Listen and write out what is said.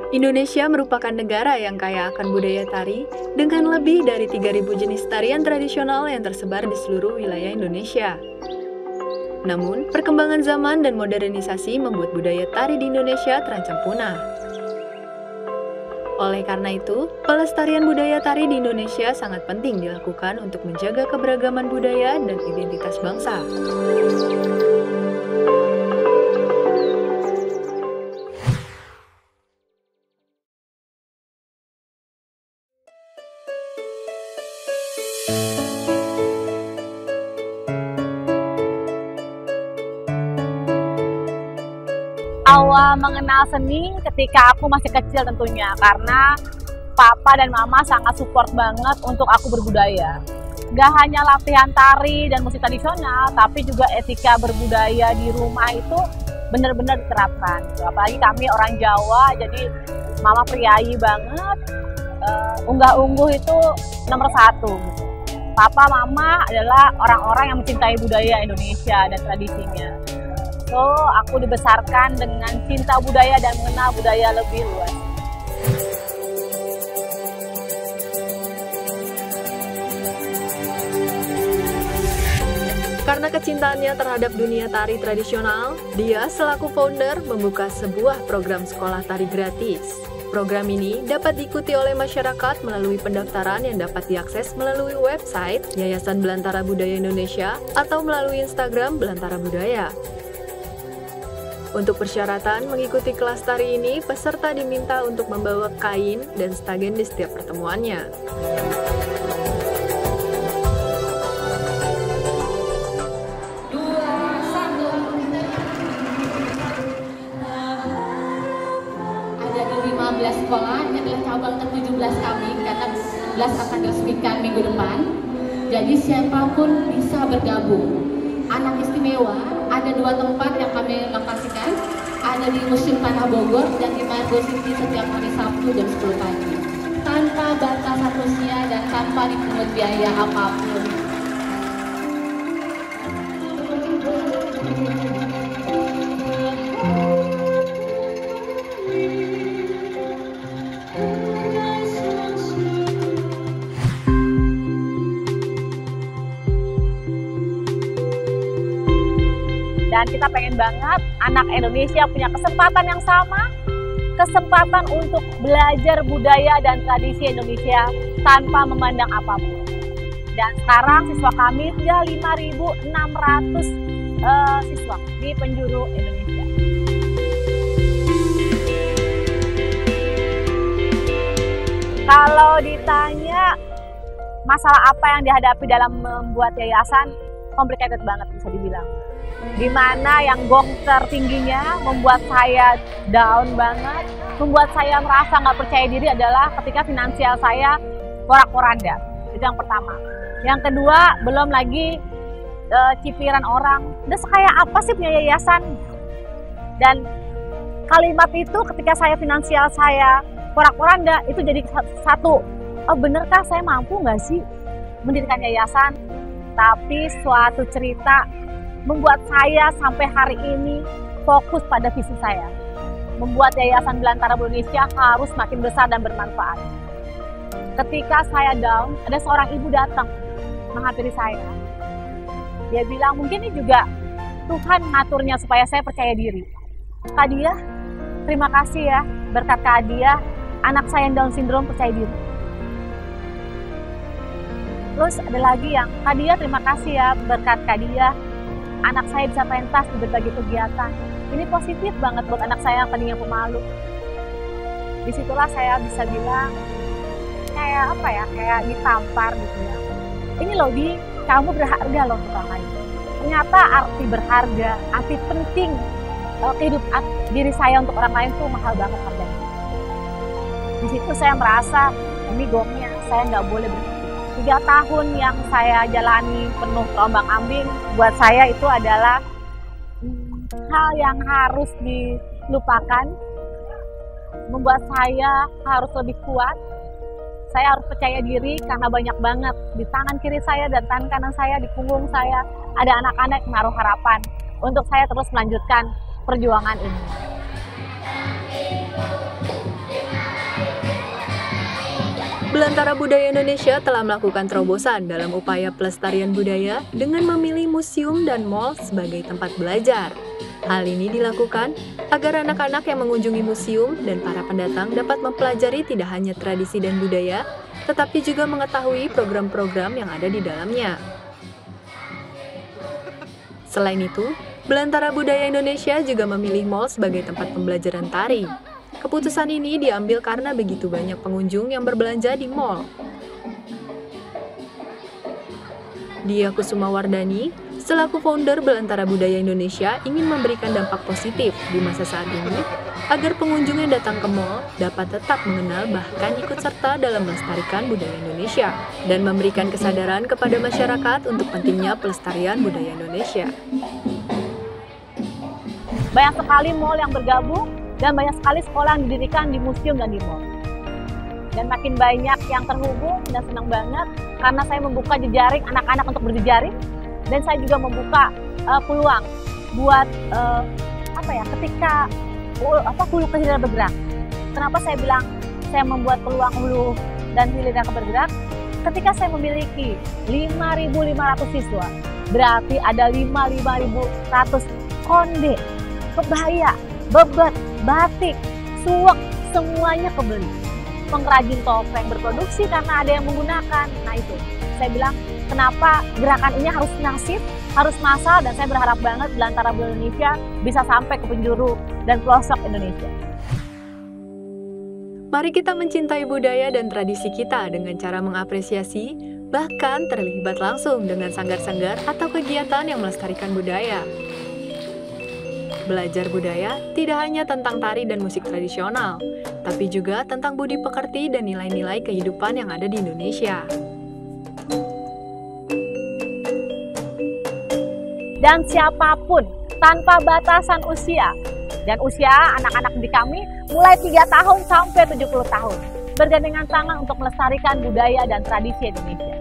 Indonesia merupakan negara yang kaya akan budaya tari dengan lebih dari 3.000 jenis tarian tradisional yang tersebar di seluruh wilayah Indonesia. Namun, perkembangan zaman dan modernisasi membuat budaya tari di Indonesia terancam punah. Oleh karena itu, pelestarian budaya tari di Indonesia sangat penting dilakukan untuk menjaga keberagaman budaya dan identitas bangsa. Awal mengenal seni ketika aku masih kecil tentunya, karena papa dan mama sangat support banget untuk aku berbudaya. Gak hanya latihan tari dan musik tradisional, tapi juga etika berbudaya di rumah itu benar-benar diterapkan. Apalagi kami orang Jawa, jadi mama priayi banget, unggah-ungguh itu nomor 1. Papa, mama adalah orang-orang yang mencintai budaya Indonesia dan tradisinya. So, aku dibesarkan dengan cinta budaya dan mengenal budaya lebih luas. Karena kecintaannya terhadap dunia tari tradisional, dia selaku founder membuka sebuah program sekolah tari gratis. Program ini dapat diikuti oleh masyarakat melalui pendaftaran yang dapat diakses melalui website Yayasan Belantara Budaya Indonesia atau melalui Instagram Belantara Budaya. Untuk persyaratan mengikuti kelas tari ini, peserta diminta untuk membawa kain dan stagen di setiap pertemuannya. Ada di 15 sekolah, ini adalah cabang ke-17 kami, karena 11 akan diresmikan minggu depan. Jadi siapapun bisa bergabung. Anak istimewa, ada 2 tempat yang kami lokasikan, ada di Museum Tanah Bogor dan di Margo City setiap hari Sabtu jam 10 pagi. Tanpa batasan usia dan tanpa dipungut biaya apapun. Dan kita pengen banget anak Indonesia punya kesempatan yang sama, kesempatan untuk belajar budaya dan tradisi Indonesia tanpa memandang apapun. Dan sekarang siswa kami sudah 5.600 siswa di penjuru Indonesia. Kalau ditanya masalah apa yang dihadapi dalam membuat yayasan, complicated banget bisa dibilang. Dimana yang gong tertingginya membuat saya down banget, membuat saya merasa nggak percaya diri adalah ketika finansial saya porak-poranda. Itu yang pertama. Yang kedua, belum lagi cipiran orang, udah sekaya apa sih punya yayasan? Dan kalimat itu ketika saya finansial saya porak-poranda, itu jadi satu, oh benerkah saya mampu nggak sih mendirikan yayasan? Tapi suatu cerita membuat saya sampai hari ini fokus pada visi saya. Membuat Yayasan Belantara Indonesia harus makin besar dan bermanfaat. Ketika saya down, ada seorang ibu datang menghampiri saya. Dia bilang, mungkin ini juga Tuhan ngaturnya supaya saya percaya diri. Kak Diah, terima kasih ya. Berkat Kak Diah, anak saya yang Down syndrome percaya diri. Terus ada lagi yang, Kak Diah terima kasih ya. Berkat Kak Diah, anak saya bisa pentas di berbagai kegiatan. Ini positif banget buat anak saya yang tadinya pemalu. Disitulah saya bisa bilang, kayak apa ya, kayak ditampar gitu ya. Ini loh Di, kamu berharga loh untuk orang lain. Ternyata arti berharga, arti penting kehidupan diri saya untuk orang lain tuh mahal banget harganya. Di situ saya merasa, ini gongnya, saya nggak boleh berhenti. 3 tahun yang saya jalani penuh terombang-ambing, buat saya itu adalah hal yang harus dilupakan, membuat saya harus lebih kuat. Saya harus percaya diri karena banyak banget di tangan kiri saya dan tangan kanan saya, di punggung saya, ada anak-anak yang menaruh harapan untuk saya terus melanjutkan perjuangan ini. Belantara Budaya Indonesia telah melakukan terobosan dalam upaya pelestarian budaya dengan memilih museum dan mall sebagai tempat belajar. Hal ini dilakukan agar anak-anak yang mengunjungi museum dan para pendatang dapat mempelajari tidak hanya tradisi dan budaya, tetapi juga mengetahui program-program yang ada di dalamnya. Selain itu, Belantara Budaya Indonesia juga memilih mall sebagai tempat pembelajaran tari. Keputusan ini diambil karena begitu banyak pengunjung yang berbelanja di mall. Diah Kusumawardani, selaku founder Belantara Budaya Indonesia, ingin memberikan dampak positif di masa saat ini agar pengunjung yang datang ke mall dapat tetap mengenal bahkan ikut serta dalam melestarikan budaya Indonesia dan memberikan kesadaran kepada masyarakat untuk pentingnya pelestarian budaya Indonesia. Banyak sekali mall yang bergabung dan banyak sekali sekolah yang didirikan di museum dan di mall. Dan makin banyak yang terhubung dan senang banget karena saya membuka jejaring anak-anak untuk berjejaring dan saya juga membuka peluang buat ketika hulu ke hilir bergerak. Kenapa saya bilang saya membuat peluang hulu dan hilir bergerak? Ketika saya memiliki 5.500 siswa, berarti ada 5.100 konde, kebaya, bebet, batik, suwek, semuanya kebeli. Pengrajin topeng berproduksi karena ada yang menggunakan. Nah itu, saya bilang kenapa gerakan ini harus masif, harus massal, dan saya berharap banget Belantara Budaya Indonesia bisa sampai ke penjuru dan pelosok Indonesia. Mari kita mencintai budaya dan tradisi kita dengan cara mengapresiasi, bahkan terlibat langsung dengan sanggar-sanggar atau kegiatan yang melestarikan budaya. Belajar budaya tidak hanya tentang tari dan musik tradisional, tapi juga tentang budi pekerti dan nilai-nilai kehidupan yang ada di Indonesia. Dan siapapun, tanpa batasan usia. Dan usia anak-anak di kami mulai 3 tahun sampai 70 tahun. Bergandengan tangan untuk melestarikan budaya dan tradisi Indonesia.